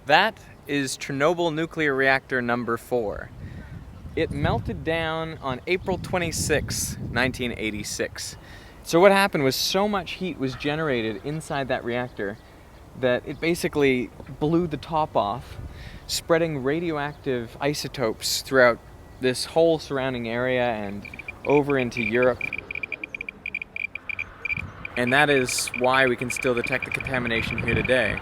That is Chernobyl nuclear reactor number 4. It melted down on April 26, 1986. So what happened was so much heat was generated inside that reactor that it basically blew the top off, spreading radioactive isotopes throughout this whole surrounding area and over into Europe. And that is why we can still detect the contamination here today.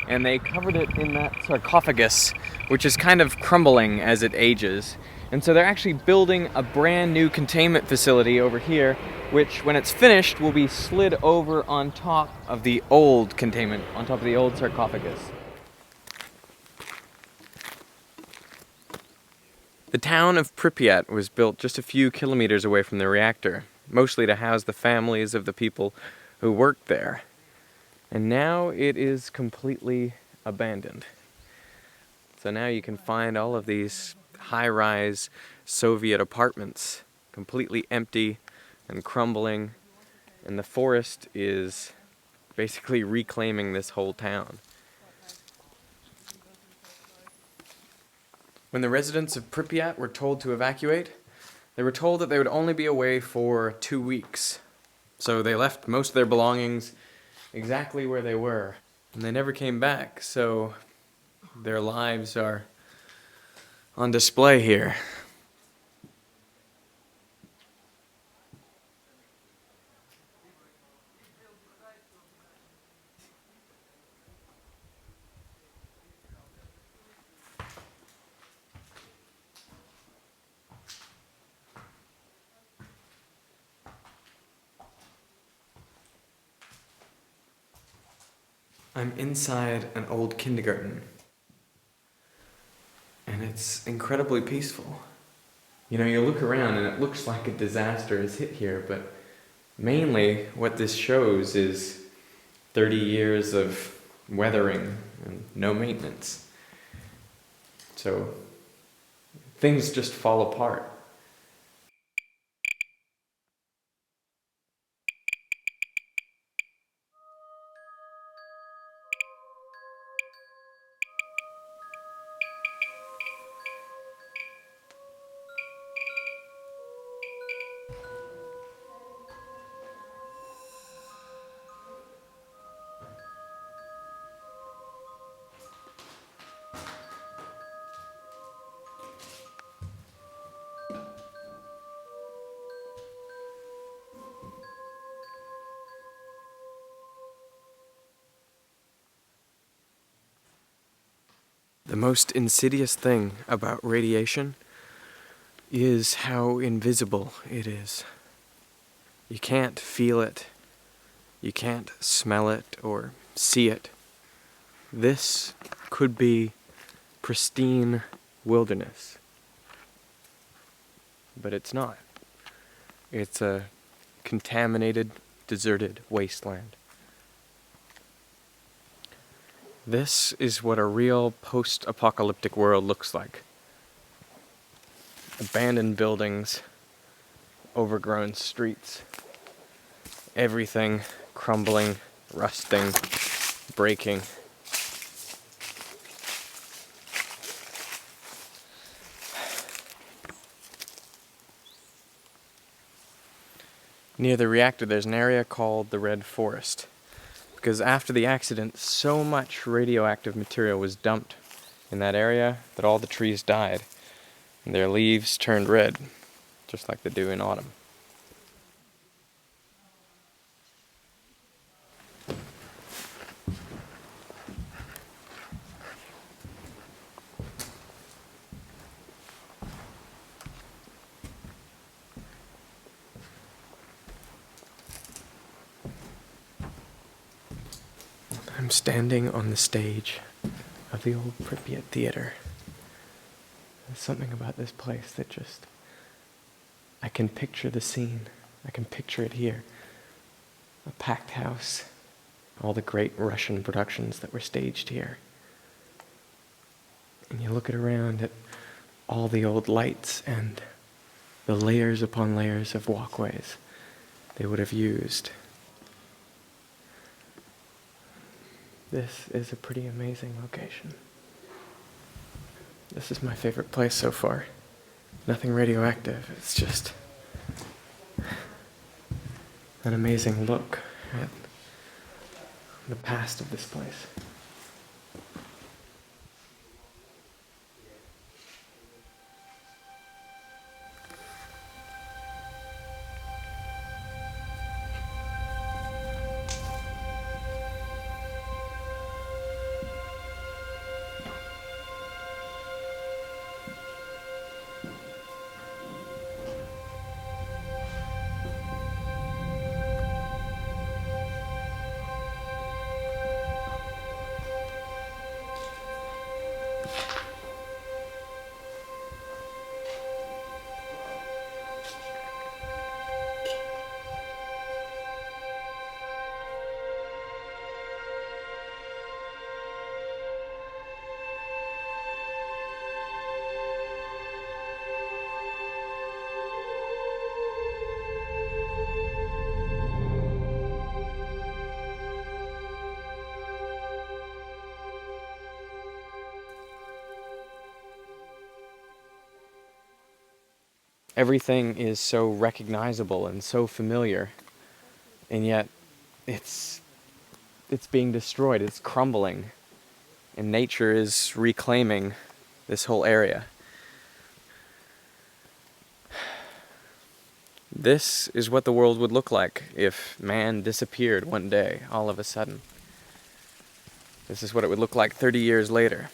And they covered it in that sarcophagus, which is kind of crumbling as it ages. And so they're actually building a brand new containment facility over here, which when it's finished will be slid over on top of the old containment, on top of the old sarcophagus. The town of Pripyat was built just a few kilometers away from the reactor, mostly to house the families of the people who worked there. And now it is completely abandoned. So now you can find all of these high-rise Soviet apartments completely empty and crumbling, and the forest is basically reclaiming this whole town. When the residents of Pripyat were told to evacuate, they were told that they would only be away for 2 weeks. So they left most of their belongings exactly where they were, and they never came back, so their lives are on display here. I'm inside an old kindergarten, and it's incredibly peaceful. You know, you look around and it looks like a disaster has hit here, but mainly what this shows is 30 years of weathering and no maintenance. So things just fall apart. The most insidious thing about radiation is how invisible it is. You can't feel it, you can't smell it or see it. This could be pristine wilderness, but it's not. It's a contaminated, deserted wasteland. This is what a real post-apocalyptic world looks like. Abandoned buildings, overgrown streets, everything crumbling, rusting, breaking. Near the reactor there's an area called the Red Forest, because after the accident so much radioactive material was dumped in that area that all the trees died and their leaves turned red, just like they do in autumn. I'm standing on the stage of the old Pripyat Theater. There's something about this place that just... I can picture the scene. I can picture it here. A packed house. All the great Russian productions that were staged here. And you look around at all the old lights and the layers upon layers of walkways they would have used. This is a pretty amazing location. This is my favorite place so far. Nothing radioactive, it's just an amazing look at the past of this place. Everything is so recognizable and so familiar, and yet it's being destroyed, it's crumbling, and nature is reclaiming this whole area. This is what the world would look like if man disappeared one day, all of a sudden. This is what it would look like 30 years later.